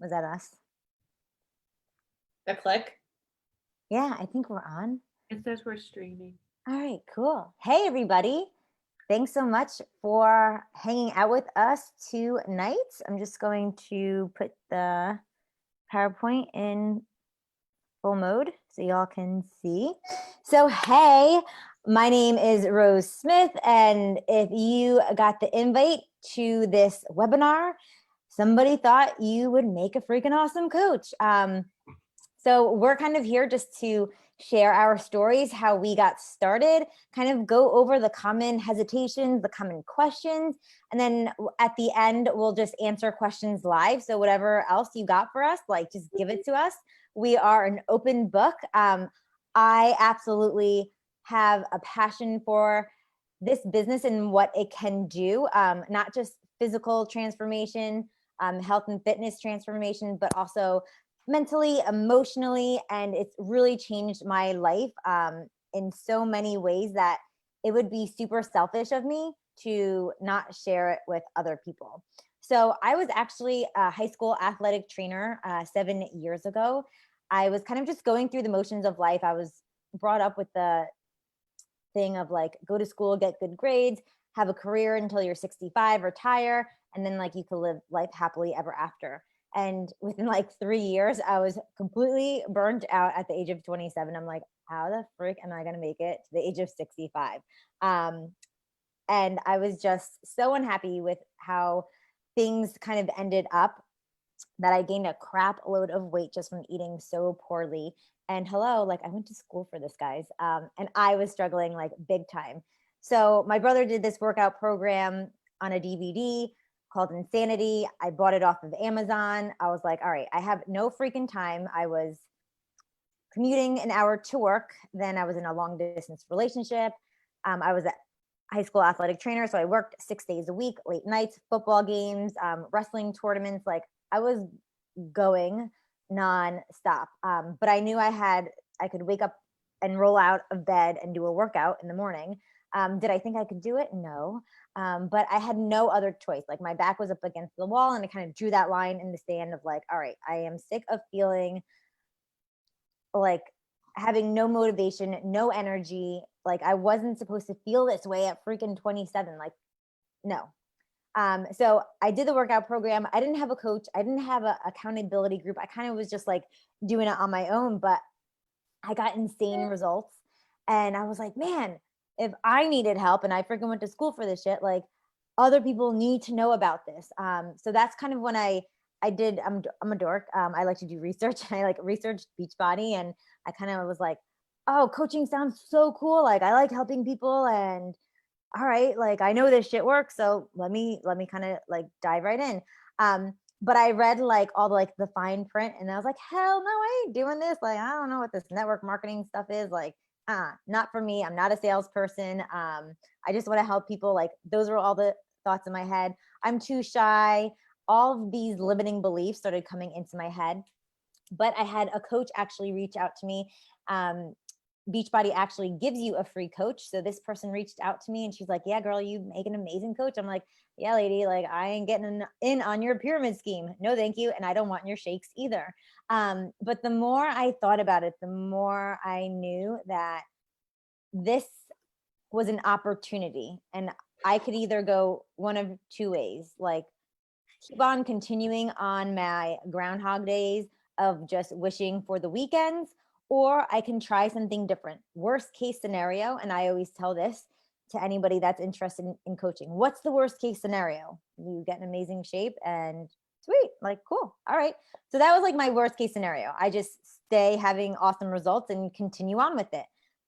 Was that us? A click? Yeah, I think we're on. It says we're streaming. All right, cool. Hey, everybody. Thanks so much for hanging out with us tonight. I'm just going to put the PowerPoint in full mode so y'all can see. So, hey, my name is Rose Smith, and if you got the invite to this webinar, somebody thought you would make a freaking awesome coach. So we're kind of here just to share our stories, how we got started, kind of go over the common hesitations, the common questions, and then at the end, we'll just answer questions live. So whatever else you got for us, like just give it to us. We are an open book. I absolutely have a passion for this business and what it can do, not just physical transformation, health and fitness transformation, but also mentally, emotionally, and it's really changed my life in so many ways that it would be super selfish of me to not share it with other people. So I was actually a high school athletic trainer 7 years ago. I was kind of just going through the motions of life. I was brought up with the thing of like, go to school, get good grades, have a career until you're 65, retire, and then like you could live life happily ever after. And within like 3 years, I was completely burnt out at the age of 27. I'm like, how the frick am I going to make it to the age of 65? And I was just so unhappy with how things kind of ended up that I gained a crap load of weight just from eating so poorly. And hello, like I went to school for this, guys. And I was struggling like big time. So my brother did this workout program on a DVD called Insanity. I bought it off of Amazon. I was like, all right, I have no freaking time. I was commuting an hour to work. Then I was in a long distance relationship. I was a high school athletic trainer. So I worked 6 days a week, late nights, football games, wrestling tournaments. Like I was going nonstop. But I knew I could wake up and roll out of bed and do a workout in the morning. Did I think I could do it? No. But I had no other choice. Like my back was up against the wall and I kind of drew that line in the sand of like, all right, I am sick of feeling like having no motivation, no energy. Like I wasn't supposed to feel this way at freaking 27. Like, no. So I did the workout program. I didn't have a coach. I didn't have an accountability group. I kind of was just like doing it on my own, but I got insane results. And I was like, man, if I needed help and I freaking went to school for this shit, like other people need to know about this. So that's kind of when I did, I'm a dork. I like to do research. I like researched Beachbody and I kind of was like, oh, coaching sounds so cool. Like I like helping people and all right, like I know this shit works. So let me kind of like dive right in. But I read like all the, like the fine print and I was like, hell no, I ain't doing this. Like, I don't know what this network marketing stuff is. Like, not for me. I'm not a salesperson. I just want to help people. Like those were all the thoughts in my head. I'm too shy. All of these limiting beliefs started coming into my head. But I had a coach actually reach out to me. Beachbody actually gives you a free coach. So this person reached out to me and she's like, yeah, girl, you make an amazing coach. I'm like, yeah, lady, like I ain't getting in on your pyramid scheme. No, thank you. And I don't want your shakes either. But the more I thought about it, the more I knew that this was an opportunity and I could either go one of two ways, like keep on continuing on my Groundhog Days of just wishing for the weekends, or I can try something different. Worst case scenario, and I always tell this to anybody that's interested in coaching. What's the worst case scenario? You get in amazing shape and sweet, like cool. All right. So that was like my worst case scenario. I just stay having awesome results and continue on with it.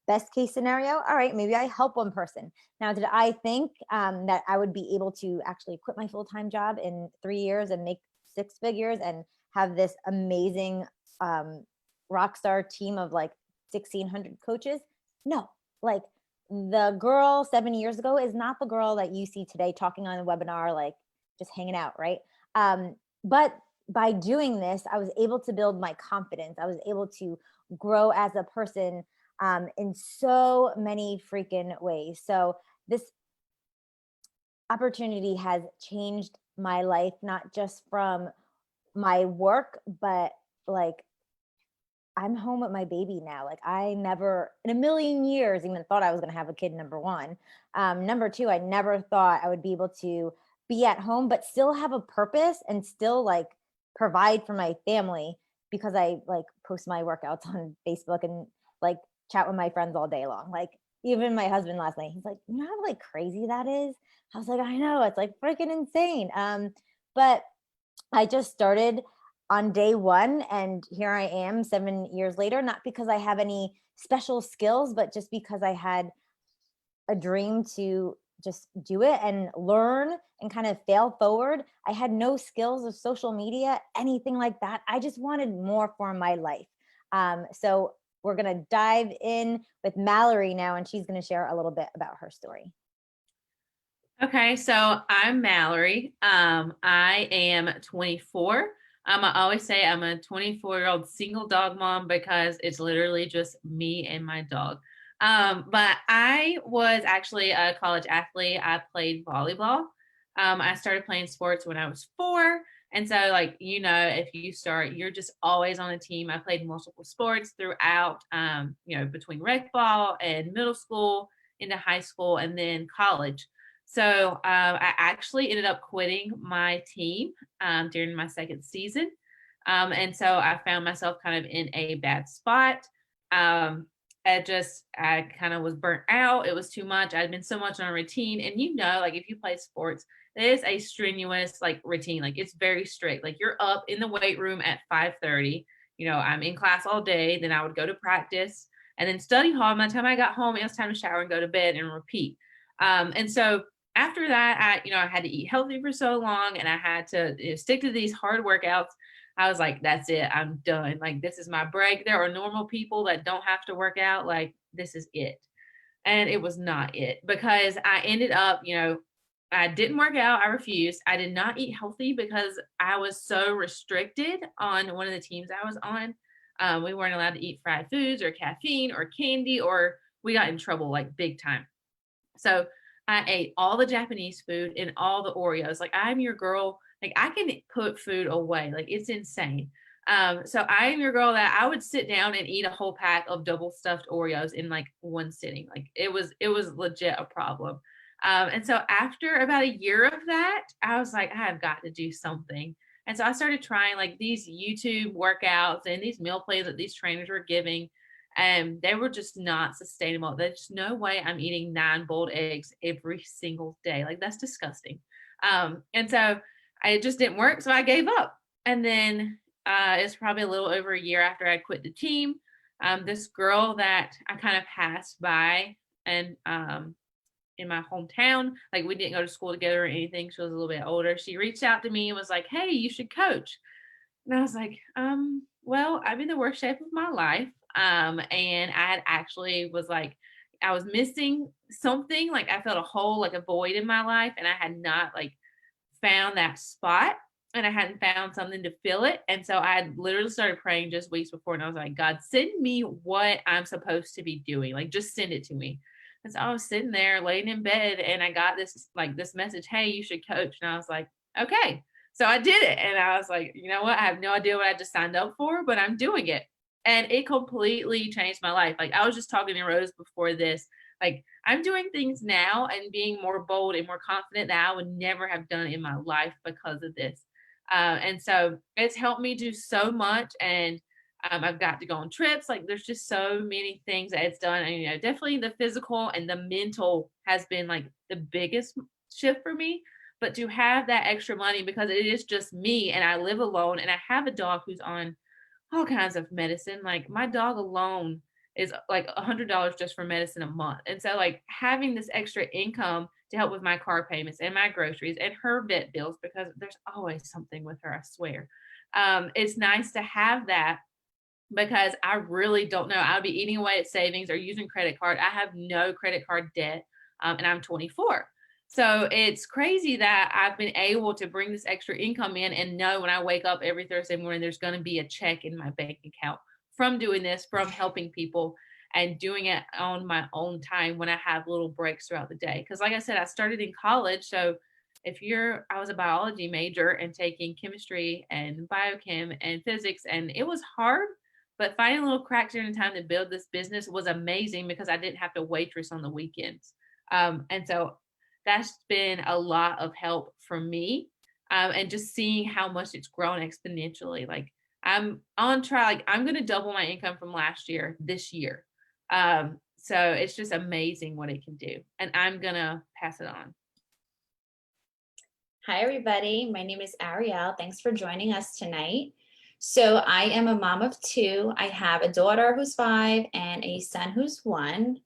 Best case scenario, all right, maybe I help one person. Now, did I think that I would be able to actually quit my full-time job in 3 years and make 6 figures and have this amazing rock star team of like 1,600 coaches? No, like the girl 7 years ago is not the girl that you see today talking on a webinar, like just hanging out, right? But by doing this, I was able to build my confidence. I was able to grow as a person in so many freaking ways. So this opportunity has changed my life, not just from my work, but like I'm home with my baby now. Like I never in a million years even thought I was going to have a kid, number one. Number two, I never thought I would be able to be at home, but still have a purpose and still like provide for my family because I like post my workouts on Facebook and like chat with my friends all day long. Like even my husband last night, he's like, you know how like crazy that is? I was like, I know, it's like freaking insane. But I just started on day one, and here I am 7 years later, not because I have any special skills, but just because I had a dream to just do it and learn and kind of fail forward. I had no skills of social media, anything like that. I just wanted more for my life. So we're going to dive in with Mallory now, and she's going to share a little bit about her story. Okay, so I'm Mallory. I am 24. I always say I'm a 24-year-old single dog mom because it's literally just me and my dog. But I was actually a college athlete. I played volleyball. I started playing sports when I was 4. And so, like, if you start, you're just always on a team. I played multiple sports throughout, between rec ball and middle school into high school and then college. So I actually ended up quitting my team during my second season. And so I found myself kind of in a bad spot. I kind of was burnt out. It was too much. I'd been so much on a routine. And like if you play sports, it is a strenuous like routine. Like it's very strict. Like you're up in the weight room at 5:30. I'm in class all day. Then I would go to practice and then study hall. By the time I got home, it was time to shower and go to bed and repeat. And so after that, I had to eat healthy for so long and I had to stick to these hard workouts. I was like, that's it. I'm done. Like, this is my break. There are normal people that don't have to work out. Like, this is it. And it was not it because I ended up, I didn't work out. I refused. I did not eat healthy because I was so restricted on one of the teams I was on. We weren't allowed to eat fried foods or caffeine or candy, or we got in trouble like big time. So I ate all the Japanese food and all the Oreos. Like I'm your girl. Like I can put food away. Like it's insane. So I am your girl that I would sit down and eat a whole pack of double stuffed Oreos in like one sitting. Like it was legit a problem. And so after about a year of that, I was like, I have got to do something. And so I started trying like these YouTube workouts and these meal plans that these trainers were giving, and they were just not sustainable. There's no way I'm eating 9 boiled eggs every single day. Like that's disgusting. And so it just didn't work. So I gave up. And then it's probably a little over a year after I quit the team. This girl that I kind of passed by and in my hometown, like we didn't go to school together or anything. She was a little bit older. She reached out to me and was like, hey, you should coach. And I was like, well, I'm in the worst shape of my life. And I had actually was like, I was missing something. Like I felt a hole, like a void in my life. And I had not like found that spot and I hadn't found something to fill it. And so I had literally started praying just weeks before. And I was like, God, send me what I'm supposed to be doing. Like, just send it to me. And so I was sitting there laying in bed and I got this message, hey, you should coach. And I was like, okay. So I did it. And I was like, you know what? I have no idea what I just signed up for, but I'm doing it. And it completely changed my life. Like I was just talking to Rose before this. Like I'm doing things now and being more bold and more confident that I would never have done in my life because of this. And so it's helped me do so much. And I've got to go on trips. Like there's just so many things that it's done. And, definitely the physical and the mental has been like the biggest shift for me. But to have that extra money because it is just me and I live alone and I have a dog who's on all kinds of medicine. Like my dog alone is like $100 just for medicine a month. And so like having this extra income to help with my car payments and my groceries and her vet bills, because there's always something with her, I swear. It's nice to have that because I really don't know. I'll be eating away at savings or using credit card. I have no credit card debt, and I'm 24. So it's crazy that I've been able to bring this extra income in and know when I wake up every Thursday morning, there's going to be a check in my bank account from doing this, from helping people and doing it on my own time when I have little breaks throughout the day. Because like I said, I started in college. So I was a biology major and taking chemistry and biochem and physics, and it was hard, but finding little cracks during the time to build this business was amazing because I didn't have to waitress on the weekends. And so that's been a lot of help for me. And just seeing how much it's grown exponentially. Like I'm on track, like I'm going to double my income from last year this year. So it's just amazing what it can do. And I'm going to pass it on. Hi, everybody. My name is Ariel. Thanks for joining us tonight. So I am a mom of two. I have a daughter who's 5 and a son who's 1.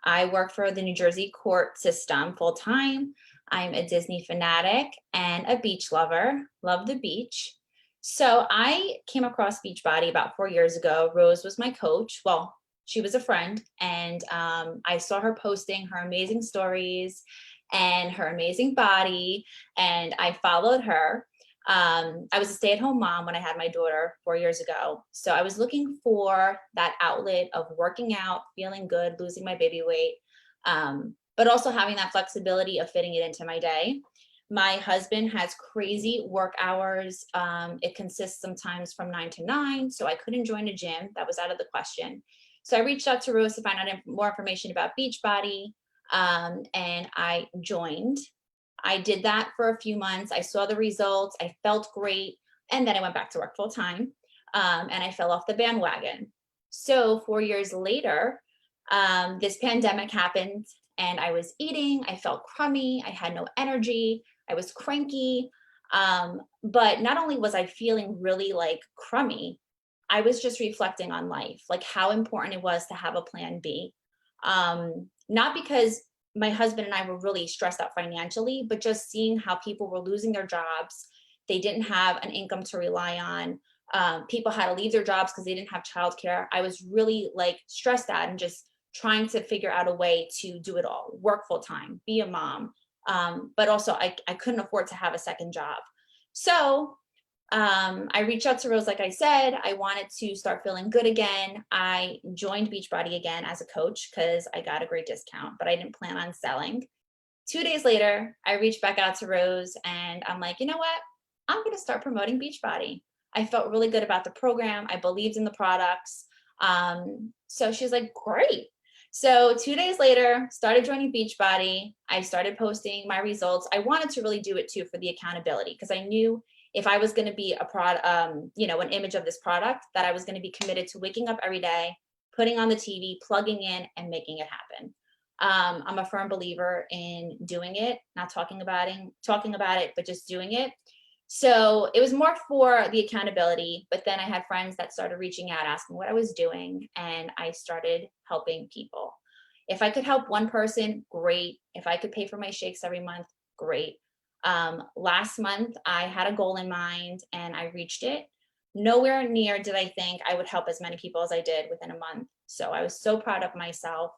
I work for the New Jersey court system full time. I'm a Disney fanatic and a beach lover. Love the beach. So I came across Beachbody about 4 years ago. Rose was my coach. Well, she was a friend, and I saw her posting her amazing stories and her amazing body, and I followed her. I was a stay-at-home mom when I had my daughter 4 years ago. So I was looking for that outlet of working out, feeling good, losing my baby weight, but also having that flexibility of fitting it into my day. My husband has crazy work hours. It consists sometimes from 9 to 9, so I couldn't join a gym. That was out of the question. So I reached out to Rose to find out more information about Beachbody, and I joined. I did that for a few months. I saw the results. I felt great. And then I went back to work full time, and I fell off the bandwagon. So 4 years later, this pandemic happened, and I was eating. I felt crummy. I had no energy. I was cranky. But not only was I feeling really like crummy, I was just reflecting on life, like how important it was to have a plan B. Not because my husband and I were really stressed out financially, but just seeing how people were losing their jobs. They didn't have an income to rely on. People had to leave their jobs because they didn't have childcare. I was really like stressed out and just trying to figure out a way to do it all, work full time, be a mom. But also I couldn't afford to have a second job. So I reached out to Rose, like I said. I wanted to start feeling good again. I joined Beachbody again as a coach because I got a great discount, but I didn't plan on selling. 2 days later, I reached back out to Rose and I'm like, you know what? I'm going to start promoting Beachbody. I felt really good about the program. I believed in the products. So she's like, great. So 2 days later, started joining Beachbody. I started posting my results. I wanted to really do it too for the accountability, because I knew if I was going to be a product, an image of this product, that I was going to be committed to waking up every day, putting on the TV, plugging in, and making it happen. I'm a firm believer in doing it, not talking about it, but just doing it. So it was more for the accountability, but then I had friends that started reaching out, asking what I was doing, and I started helping people. If I could help one person, great. If I could pay for my shakes every month, great. Last month, I had a goal in mind and I reached it. Nowhere near did I think I would help as many people as I did within a month. So I was so proud of myself.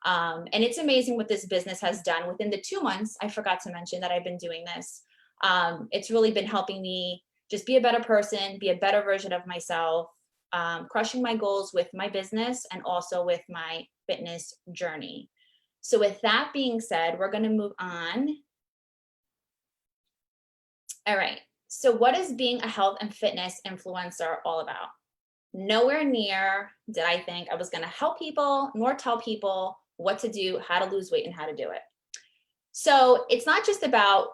And it's amazing what this business has done within the 2 months. I forgot to mention that I've been doing this. It's really been helping me just be a better person, be a better version of myself, crushing my goals with my business and also with my fitness journey. So with that being said, we're going to move on. All right. So what is being a health and fitness influencer all about? Nowhere near did I think I was going to help people nor tell people what to do, how to lose weight, and how to do it. So it's not just about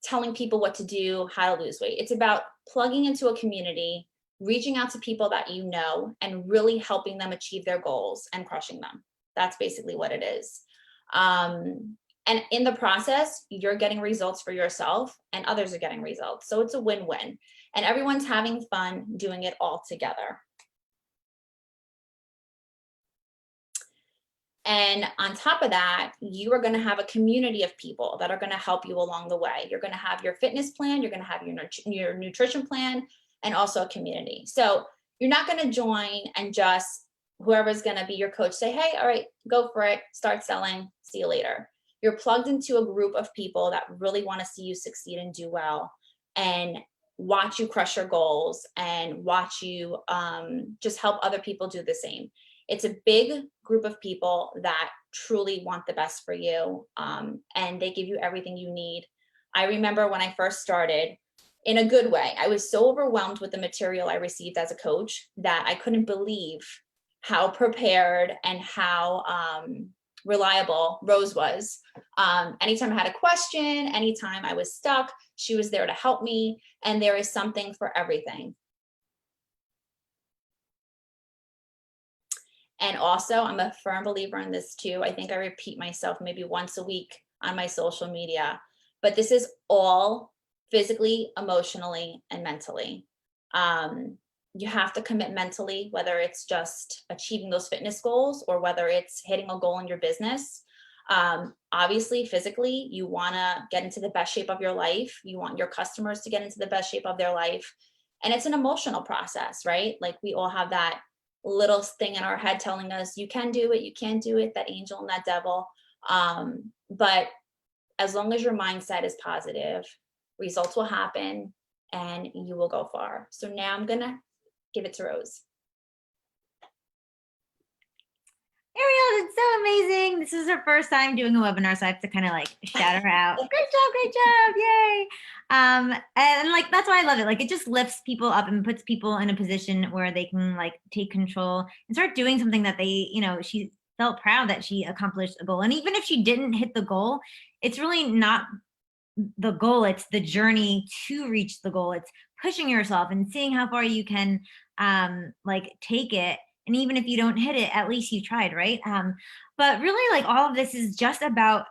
telling people what to do, how to lose weight. It's about plugging into a community, reaching out to people that you know, and really helping them achieve their goals and crushing them. That's basically what it is. And in the process, you're getting results for yourself and others are getting results. So it's a win-win and everyone's having fun doing it all together. And on top of that, you are going to have a community of people that are going to help you along the way. You're going to have your fitness plan, you're going to have your nutrition plan, and also a community. So you're not going to join and just whoever's going to be your coach say, hey, all right, go for it, start selling, see you later. You're plugged into a group of people that really want to see you succeed and do well and watch you crush your goals and watch you just help other people do the same. It's a big group of people that truly want the best for you, and they give you everything you need. I remember when I first started, in a good way, I was so overwhelmed with the material I received as a coach that I couldn't believe how prepared and how reliable Rose was. Anytime I had a question, anytime I was stuck, she was there to help me. And there is something for everything. And also, I'm a firm believer in this too. I think I repeat myself maybe once a week on my social media, but this is all physically, emotionally, and mentally. You have to commit mentally, whether it's just achieving those fitness goals or whether it's hitting a goal in your business. Obviously, physically, you want to get into the best shape of your life. You want your customers to get into the best shape of their life. And it's an emotional process, right? Like we all have that little thing in our head telling us, you can do it, you can't do it, that angel and that devil. But as long as your mindset is positive, results will happen and you will go far. So now I'm going to give it to Rose. Ariel, it's so amazing. This is her first time doing a webinar, so I have to kind of like shout her out. Great job, yay. And like, that's why I love it. Like, it just lifts people up and puts people in a position where they can like take control and start doing something that they, you know, she felt proud that she accomplished a goal. And even if she didn't hit the goal, it's really not the goal, it's the journey to reach the goal. It's pushing yourself and seeing how far you can like take it. And even if you don't hit it, at least you tried, right? But really, like, all of this is just about,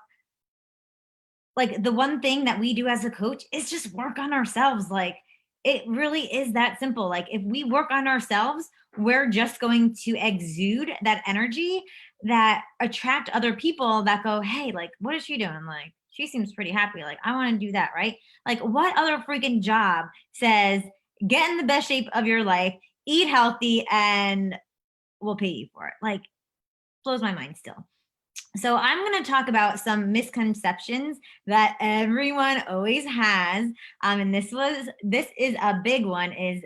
like, the one thing that we do as a coach is just work on ourselves. Like, it really is that simple. Like, if we work on ourselves, we're just going to exude that energy that attract other people that go, hey, like, what is she doing? Like, she seems pretty happy. Like, I want to do that, right? Like, what other freaking job says, get in the best shape of your life, eat healthy, and we'll pay you for it? Like, blows my mind still. So I'm going to talk about some misconceptions that everyone always has. And this is a big one, is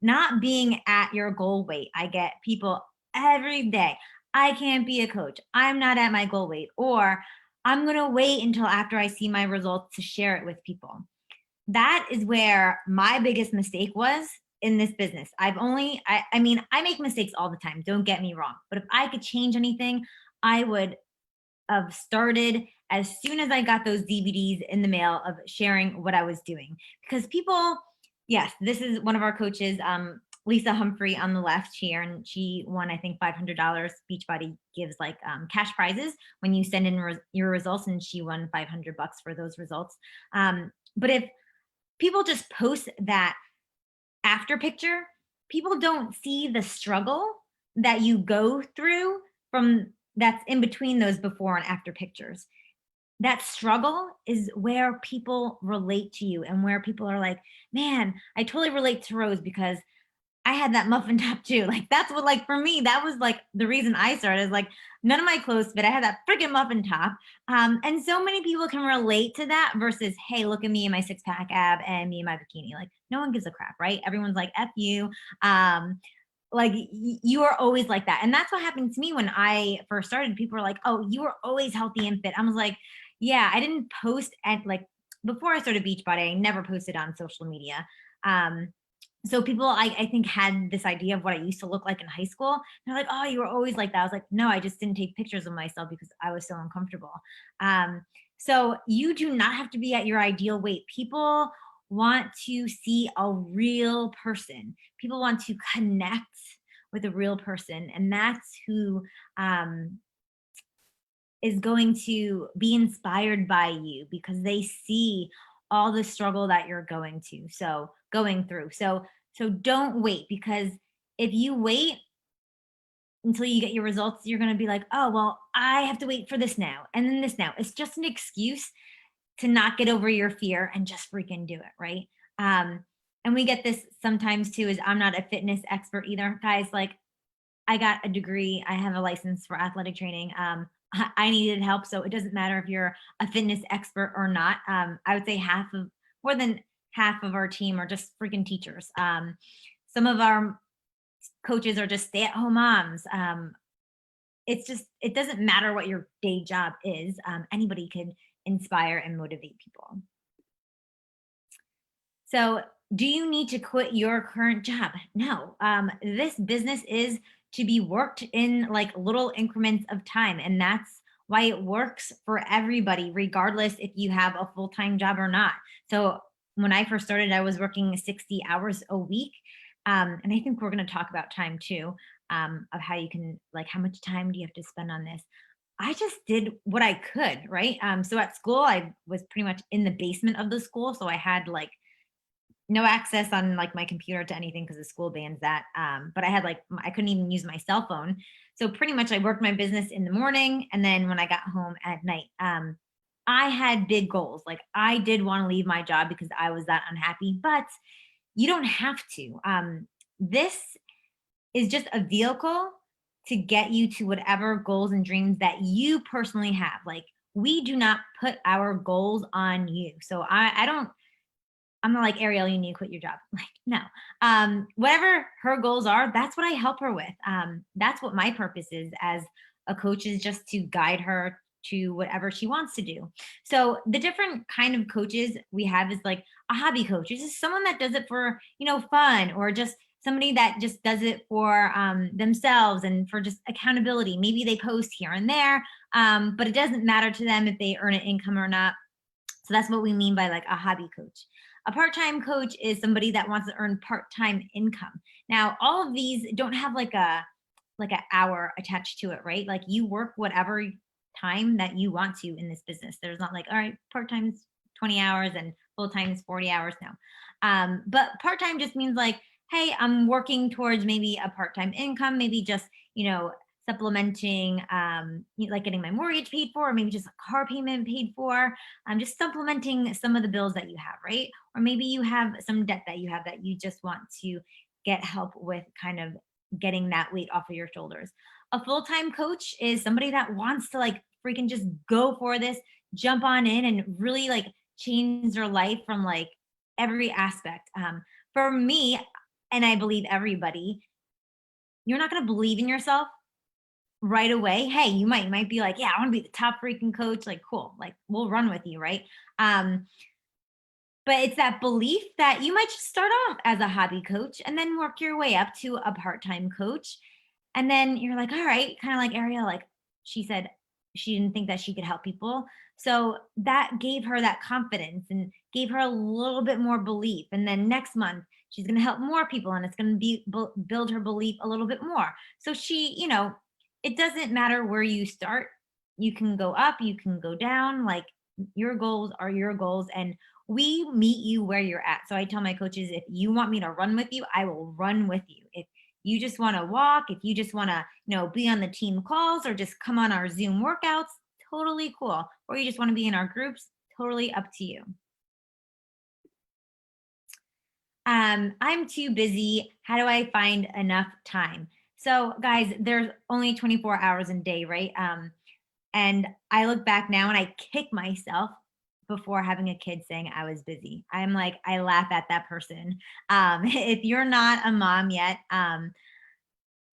not being at your goal weight. I get people every day, I can't be a coach, I'm not at my goal weight, or I'm going to wait until after I see my results to share it with people. That is where my biggest mistake was in this business. I mean, I make mistakes all the time, don't get me wrong, but if I could change anything, I would have started as soon as I got those DVDs in the mail of sharing what I was doing. Because people, yes, this is one of our coaches, Lisa Humphrey on the left here, and she won, I think, $500. Beachbody gives like cash prizes when you send in your results, and she won $500 for those results. But if people just post that after picture, people don't see the struggle that you go through from that's in between those before and after pictures. That struggle is where people relate to you, and where people are like, man, I totally relate to Rose because I had that muffin top too. Like, that's what, like, for me, that was like the reason I started, is like, none of my clothes fit, I had that freaking muffin top. And so many people can relate to that versus, hey, look at me in my 6-pack ab and me in my bikini. Like, no one gives a crap, right? Everyone's like, F you. Like, you are always like that. And that's what happened to me when I first started. People were like, oh, you were always healthy and fit. I was like, yeah, I didn't post at, like, before I started Beachbody, I never posted on social media. So people, I think, had this idea of what I used to look like in high school. They're like, oh, you were always like that. I was like, no, I just didn't take pictures of myself because I was so uncomfortable. So you do not have to be at your ideal weight. People want to see a real person. People want to connect with a real person. And that's who is going to be inspired by you, because they see all the struggle that you're going through. So don't wait, because if you wait until you get your results, you're going to be like, oh, well, I have to wait for this now and then this now. It's just an excuse to not get over your fear and just freaking do it, right? And we get this sometimes too, is I'm not a fitness expert either. Guys, like, I got a degree, I have a license for athletic training. I needed help, so it doesn't matter if you're a fitness expert or not. I would say more than half of our team are just freaking teachers. Some of our coaches are just stay-at-home moms. It doesn't matter what your day job is. Anybody can inspire and motivate people. So do you need to quit your current job? No. This business is to be worked in like little increments of time. And that's why it works for everybody, regardless if you have a full-time job or not. So when I first started, I was working 60 hours a week. And I think we're going to talk about time too, of how you can, like, how much time do you have to spend on this? I just did what I could, right? So at school, I was pretty much in the basement of the school. So I had like no access on like my computer to anything because the school bans that. But I had like, I couldn't even use my cell phone. So pretty much I worked my business in the morning. And then when I got home at night, I had big goals. Like I did want to leave my job because I was that unhappy, but you don't have to. This is just a vehicle to get you to whatever goals and dreams that you personally have. Like we do not put our goals on you. So I don't, I'm not like, Ariel, you need to quit your job. Like, no. Whatever her goals are, that's what I help her with. That's what my purpose is as a coach, is just to guide her to whatever she wants to do. So the different kind of coaches we have is like a hobby coach. This is someone that does it for, fun, or just somebody that just does it for themselves and for just accountability. Maybe they post here and there, but it doesn't matter to them if they earn an income or not. So that's what we mean by like a hobby coach. A part-time coach is somebody that wants to earn part-time income. Now, all of these don't have like an hour attached to it, right? Like you work whatever time that you want to in this business. There's not like, all right, part-time is 20 hours and full-time is 40 hours now. But part-time just means like, hey, I'm working towards maybe a part-time income, maybe just, supplementing, like getting my mortgage paid for, or maybe just a car payment paid for. Just supplementing some of the bills that you have, right? Or maybe you have some debt that you have that you just want to get help with kind of getting that weight off of your shoulders. A full-time coach is somebody that wants to like freaking just go for this, jump on in and really like change their life from like every aspect. For me, and I believe everybody, you're not going to believe in yourself right away. Hey, you might be like, yeah, I want to be the top freaking coach. Like, cool. Like we'll run with you. Right. But it's that belief that you might just start off as a hobby coach and then work your way up to a part-time coach. And then you're like, all right, kind of like Ariel, like she said, she didn't think that she could help people. So that gave her that confidence and gave her a little bit more belief. And then next month, she's going to help more people and it's going to be build her belief a little bit more. So she, it doesn't matter where you start. You can go up, you can go down. Like your goals are your goals, and we meet you where you're at. So I tell my coaches, if you want me to run with you, I will run with you. If you just want to walk, if you just want to, be on the team calls or just come on our Zoom workouts, totally cool. Or you just want to be in our groups, totally up to you. I'm too busy. How do I find enough time? So guys, there's only 24 hours in a day, right? And I look back now and I kick myself before having a kid saying I was busy. I'm like, I laugh at that person. If you're not a mom yet,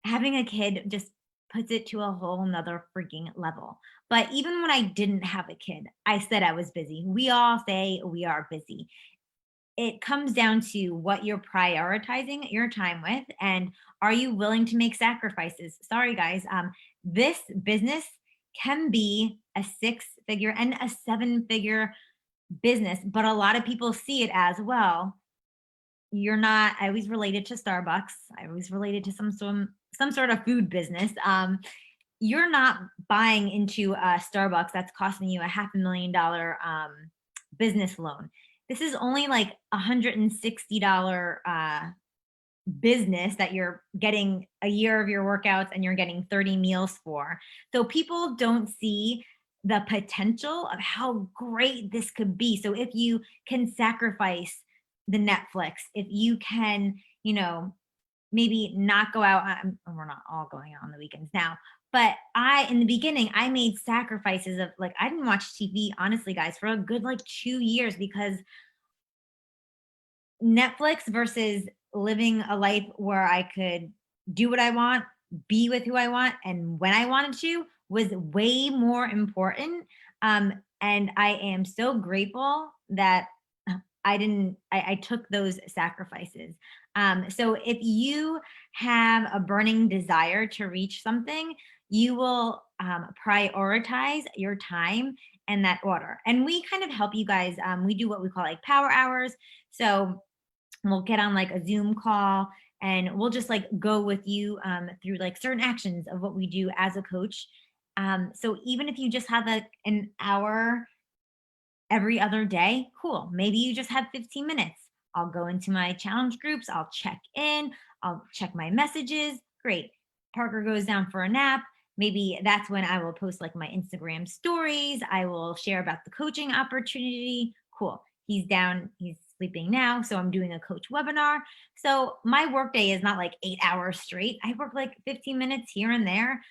having a kid just puts it to a whole nother freaking level. But even when I didn't have a kid, I said I was busy. We all say we are busy. It comes down to what you're prioritizing your time with, and are you willing to make sacrifices? Sorry, guys. This business can be a 6-figure and a 7-figure business, but a lot of people see it as, well, you're not. I always related to Starbucks. I always related to some sort of food business. You're not buying into a Starbucks that's costing you a $500,000 business loan. This is only like $160 business that you're getting a year of your workouts and you're getting 30 meals for. So people don't see the potential of how great this could be. So if you can sacrifice the Netflix, if you can, maybe not go out, we're not all going out on the weekends now, but in the beginning, I made sacrifices of like, I didn't watch TV, honestly, guys, for a good like 2 years, because Netflix versus living a life where I could do what I want, be with who I want, and when I wanted to was way more important. And I am so grateful that I took those sacrifices. So if you have a burning desire to reach something, you will prioritize your time in that order. And we kind of help you guys. We do what we call like power hours. So we'll get on like a Zoom call and we'll just like go with you through like certain actions of what we do as a coach. So even if you just have like an hour every other day, cool. Maybe you just have 15 minutes. I'll go into my challenge groups. I'll check in. I'll check my messages. Great. Parker goes down for a nap. Maybe that's when I will post like my Instagram stories. I will share about the coaching opportunity. Cool. He's down. He's sleeping now. So I'm doing a coach webinar. So my workday is not like 8 hours straight. I work like 15 minutes here and there.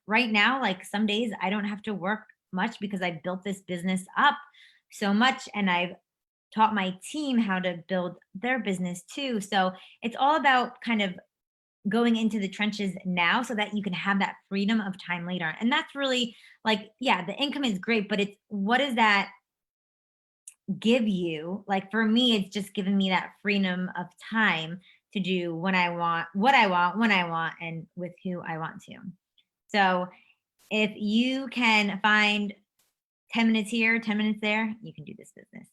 Right now, like some days I don't have to work much because I built this business up so much and I've taught my team how to build their business too. So it's all about kind of going into the trenches now so that you can have that freedom of time later. And that's really like, yeah, the income is great, but it's what does that give you? Like for me, it's just giving me that freedom of time to do when I want, what I want, when I want, and with who I want to. So if you can find 10 minutes here, 10 minutes there, you can do this business.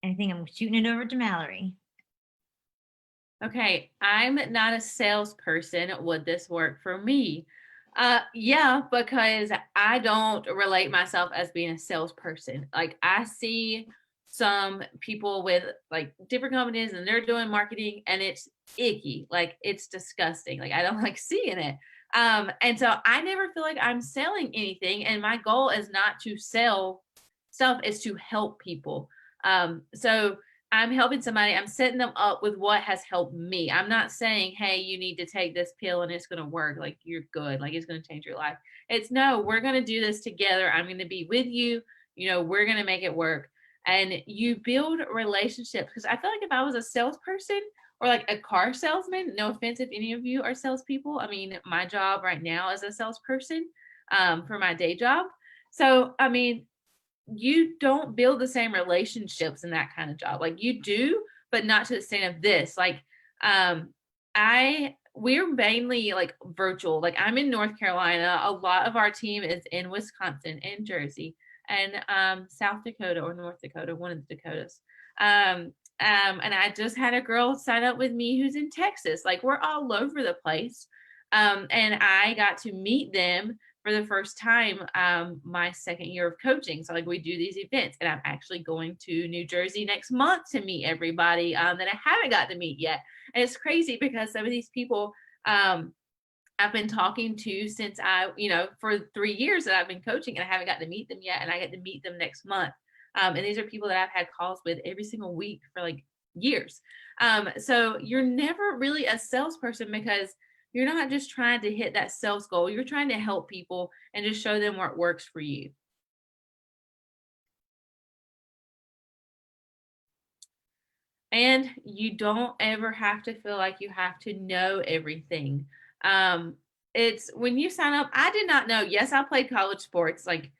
I think I'm shooting it over to Mallory. Okay, I'm not a salesperson. Would this work for me? Yeah, because I don't relate myself as being a salesperson. Like I see some people with like different companies and they're doing marketing and it's icky. Like it's disgusting. Like I don't like seeing it. And so I never feel like I'm selling anything. And my goal is not to sell stuff, is to help people. So I'm helping somebody, I'm setting them up with what has helped me. I'm not saying, hey, you need to take this pill and it's going to work. Like you're good. Like it's going to change your life. It's no, we're going to do this together. I'm going to be with you. You know, we're going to make it work. And you build relationships. Because I feel like if I was a salesperson or like a car salesman, no offense if any of you are salespeople. I mean, my job right now is a salesperson for my day job. So, I mean, you don't build the same relationships in that kind of job. Like you do, but not to the extent of this. Like we're mainly like virtual. Like I'm in North Carolina. A lot of our team is in Wisconsin and Jersey and South Dakota or North Dakota, one of the Dakotas. And I just had a girl sign up with me who's in Texas. Like we're all over the place. And I got to meet them for the first time my second year of coaching. So like we do these events and I'm actually going to New Jersey next month to meet everybody that I haven't got to meet yet. And it's crazy because some of these people I've been talking to since for 3 years that I've been coaching and I haven't got to meet them yet. And I get to meet them next month. And these are people that I've had calls with every single week for like years. So you're never really a salesperson because you're not just trying to hit that sales goal. You're trying to help people and just show them what works for you. And you don't ever have to feel like you have to know everything. It's when you sign up, I did not know. Yes, I played college sports. Like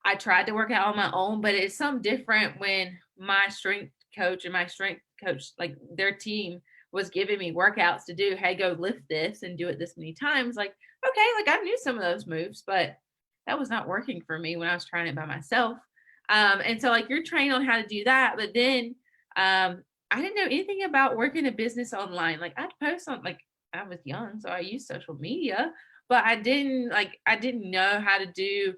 I tried to work out on my own, but it's something different when my strength coach, like their team was giving me workouts to do. Hey, go lift this and do it this many times. Like, okay, like I knew some of those moves, but that was not working for me when I was trying it by myself. And so like you're trained on how to do that, but then I didn't know anything about working a business online. Like I'd post on, like I was young, so I used social media, but I didn't know how to do,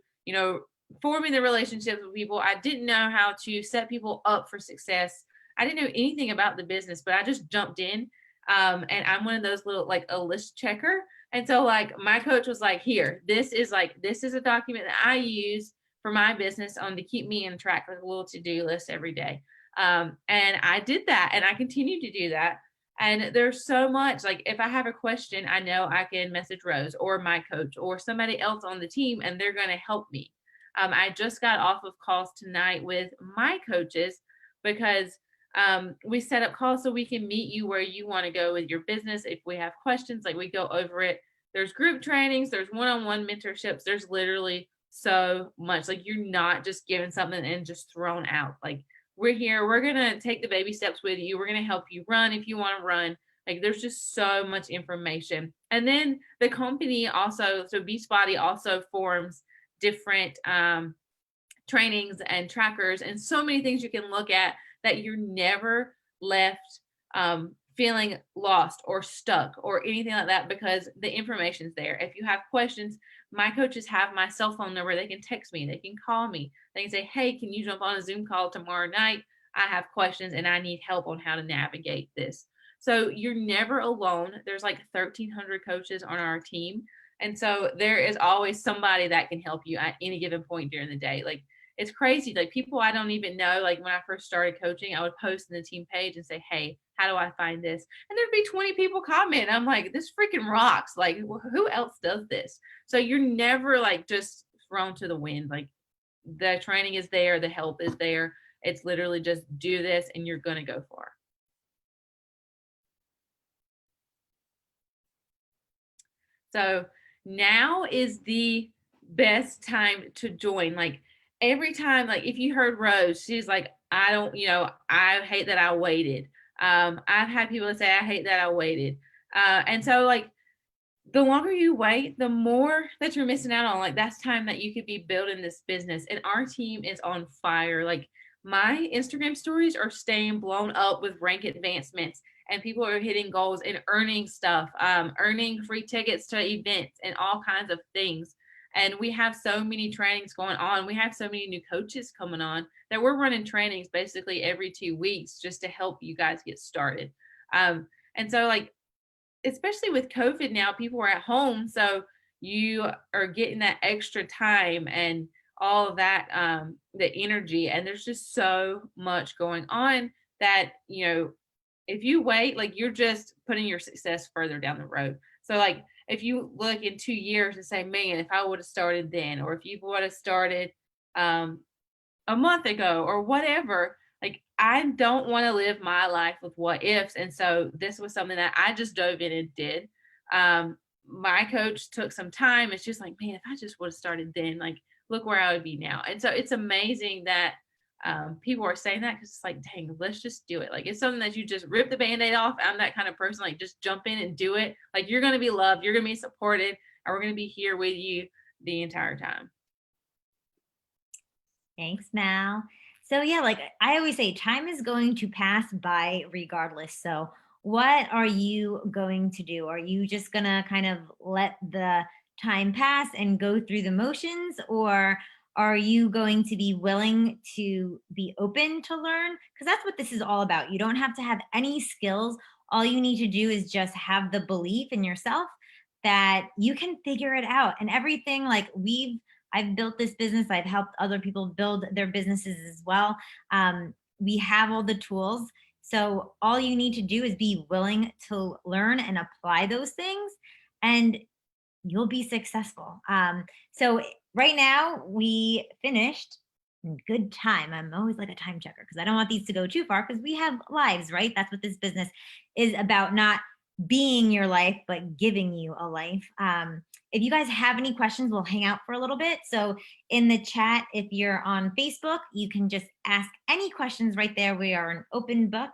forming the relationships with people. I didn't know how to set people up for success. I didn't know anything about the business, but I just jumped in. And I'm one of those little, like a list checker. And so like my coach was like, here, this is a document that I use for my business to keep me in track with a little to-do list every day. And I did that and I continue to do that. And there's so much, like if I have a question, I know I can message Rose or my coach or somebody else on the team and they're going to help me. I just got off of calls tonight with my coaches because we set up calls so we can meet you where you want to go with your business. If we have questions, like we go over it. There's group trainings, there's one-on-one mentorships. There's literally so much. Like you're not just given something and just thrown out. Like we're here, we're gonna take the baby steps with you. We're gonna help you run if you want to run. Like there's just so much information. And then the company also, so Beachbody also forms different trainings and trackers and so many things you can look at that you're never left feeling lost or stuck or anything like that, because the information's there. If you have questions, my coaches have my cell phone number. They can text me, they can call me, they can say, hey, can you jump on a Zoom call tomorrow night? I have questions and I need help on how to navigate this. So you're never alone. There's like 1,300 coaches on our team. And so there is always somebody that can help you at any given point during the day. Like it's crazy. Like people I don't even know, like when I first started coaching, I would post in the team page and say, hey, how do I find this? And there'd be 20 people comment. I'm like, this freaking rocks. Like who else does this? So you're never like just thrown to the wind. Like the training is there, the help is there. It's literally just do this and you're going to go far. So now is the best time to join. Like every time, like if you heard Rose, she's like, I don't, I hate that I waited. I've had people say, I hate that I waited. And so like the longer you wait, the more that you're missing out on. Like that's time that you could be building this business. And our team is on fire. Like my Instagram stories are staying blown up with rank advancements, and people are hitting goals and earning stuff, earning free tickets to events and all kinds of things. And we have so many trainings going on. We have so many new coaches coming on that we're running trainings basically every 2 weeks just to help you guys get started. And so like, especially with COVID now, people are at home. So you are getting that extra time and all of that, the energy. And there's just so much going on that, if you wait, like you're just putting your success further down the road. So like, if you look in 2 years and say, man, if I would have started then, or if you would have started a month ago or whatever, like I don't want to live my life with what ifs. And so this was something that I just dove in and did. My coach took some time. It's just like, man, if I just would have started then, like, look where I would be now. And so it's amazing that people are saying that, because it's like, dang, let's just do it. Like it's something that you just rip the Band-Aid off. I'm that kind of person, like just jump in and do it. Like you're going to be loved, you're going to be supported, and we're going to be here with you the entire time. Thanks, Mal. So yeah, like I always say, time is going to pass by regardless. So what are you going to do? Are you just gonna kind of let the time pass and go through the motions, or are you going to be willing to be open to learn? Because that's what this is all about. You don't have to have any skills. All you need to do is just have the belief in yourself that you can figure it out. And everything, like I've built this business. I've helped other people build their businesses as well. We have all the tools. So all you need to do is be willing to learn and apply those things, and you'll be successful. So right now we finished in good time. I'm always like a time checker because I don't want these to go too far, because we have lives, right? That's what this business is about, not being your life, but giving you a life. If you guys have any questions, we'll hang out for a little bit. So in the chat, if you're on Facebook, you can just ask any questions right there. We are an open book.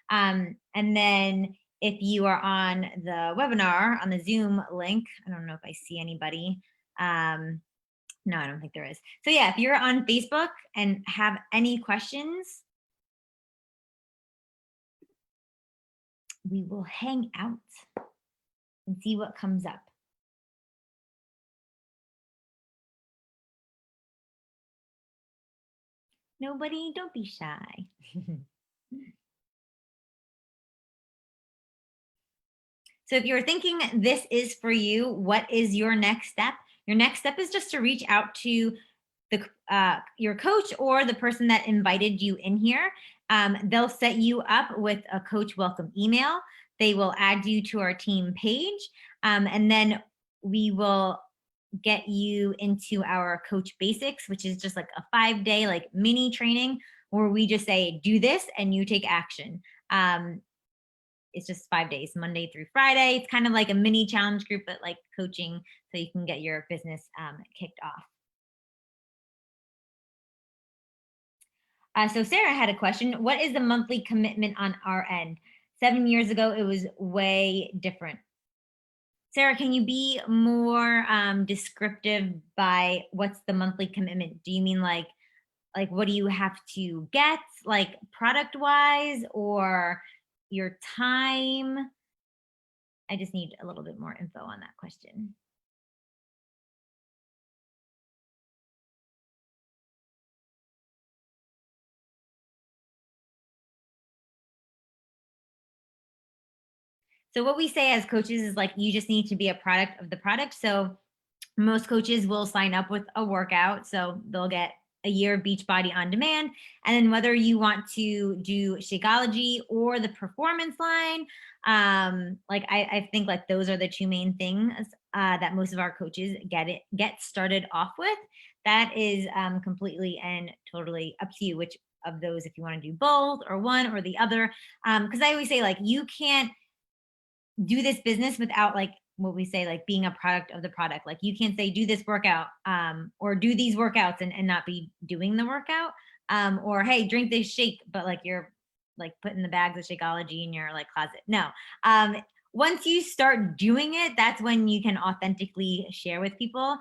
And then if you are on the webinar, on the Zoom link, I don't know if I see anybody. No, I don't think there is. So yeah, if you're on Facebook and have any questions, we will hang out and see what comes up. Nobody, don't be shy. So if you're thinking this is for you, what is your next step? Your next step is just to reach out to your coach or the person that invited you in here. They'll set you up with a coach welcome email. They will add you to our team page, and then we will get you into our coach basics, which is just like a 5-day like mini training where we just say, do this and you take action. It's just 5 days, Monday through Friday. It's kind of like a mini challenge group, but like coaching, so you can get your business kicked off. So Sarah had a question. What is the monthly commitment on our end? 7 years ago, it was way different. Sarah, can you be more descriptive by what's the monthly commitment? Do you mean like what do you have to get, like product wise, or your time? I just need a little bit more info on that question. So what we say as coaches is like, you just need to be a product of the product. So most coaches will sign up with a workout. So they'll get a year of Beachbody on demand. And then whether you want to do Shakeology or the performance line, like I think like those are the two main things that most of our coaches get started off with. That is completely and totally up to you, which of those, if you want to do both or one or the other. Because I always say like, you can't do this business without like what we say, like being a product of the product. Like you can't say do this workout or do these workouts and not be doing the workout, or hey, drink this shake, but like you're like putting the bags of Shakeology in your like closet. No. Once you start doing it, that's when you can authentically share with people.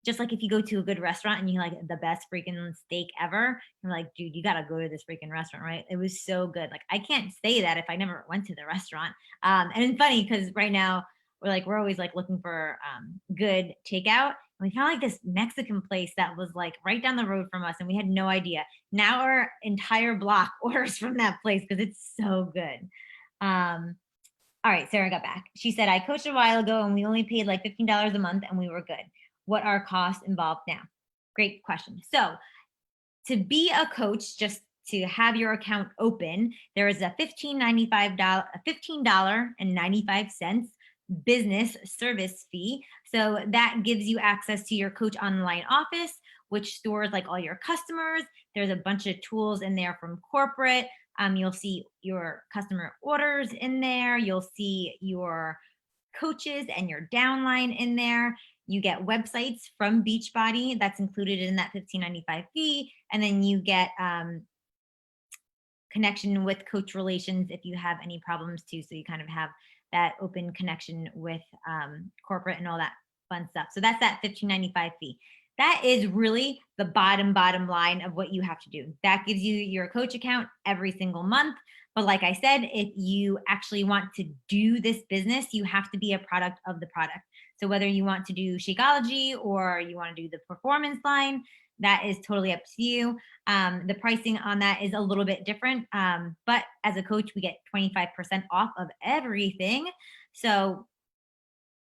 Just like if you go to a good restaurant and you like the best freaking steak ever, you're like, dude, you got to go to this freaking restaurant, right? It was so good. Like I can't say that if I never went to the restaurant. And it's funny because right now we're always like looking for good takeout. And we found like this Mexican place that was like right down the road from us and we had no idea. Now our entire block orders from that place because it's so good. All right, Sarah got back. She said, I coached a while ago and we only paid like $15 a month and we were good. What are costs involved now? Great question. So to be a coach, just to have your account open, there is a $15.95 business service fee. So that gives you access to your coach online office, which stores like all your customers. There's a bunch of tools in there from corporate. You'll see your customer orders in there. You'll see your coaches and your downline in there. You get websites from Beachbody that's included in that $15.95 fee. And then you get connection with coach relations if you have any problems too. So you kind of have that open connection with corporate and all that fun stuff. So that's that $15.95 fee. That is really the bottom line of what you have to do. That gives you your coach account every single month. But like I said, if you actually want to do this business, you have to be a product of the product. So whether you want to do Shakeology or you want to do the performance line, that is totally up to you. The pricing on that is a little bit different. But as a coach, we get 25% off of everything. So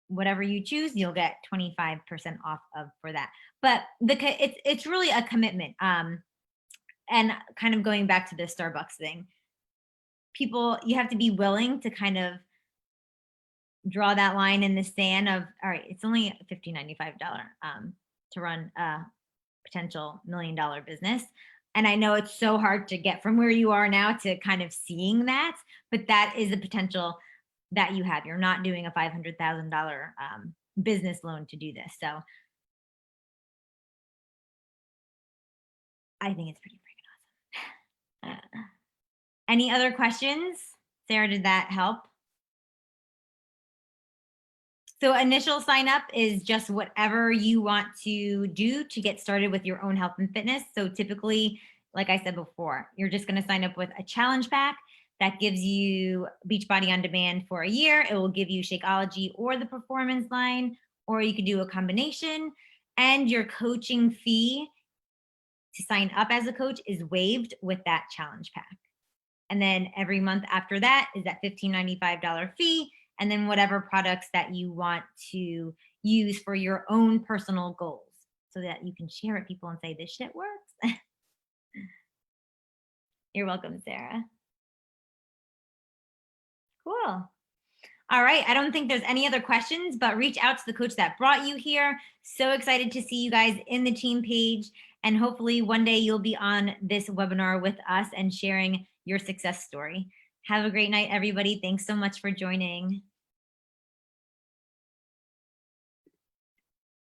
whatever you choose, you'll get 25% off of for that. But it's really a commitment. And kind of going back to the Starbucks thing, people, you have to be willing to kind of draw that line in the sand of, all right, it's only $15.95 to run a potential $1 million business. And I know it's so hard to get from where you are now to kind of seeing that, but that is the potential that you have. You're not doing a $500,000 business loan to do this. So I think it's pretty freaking awesome. Any other questions? Sarah, did that help? So initial sign up is just whatever you want to do to get started with your own health and fitness. So typically, like I said before, you're just going to sign up with a challenge pack that gives you Beachbody on demand for a year. It will give you Shakeology or the performance line, or you could do a combination. And your coaching fee to sign up as a coach is waived with that challenge pack. And then every month after that is that $15.95 fee. And then whatever products that you want to use for your own personal goals so that you can share it with people and say, this shit works. You're welcome, Sarah. Cool. All right. I don't think there's any other questions, but reach out to the coach that brought you here. So excited to see you guys in the team page. And hopefully one day you'll be on this webinar with us and sharing your success story. Have a great night, everybody. Thanks so much for joining.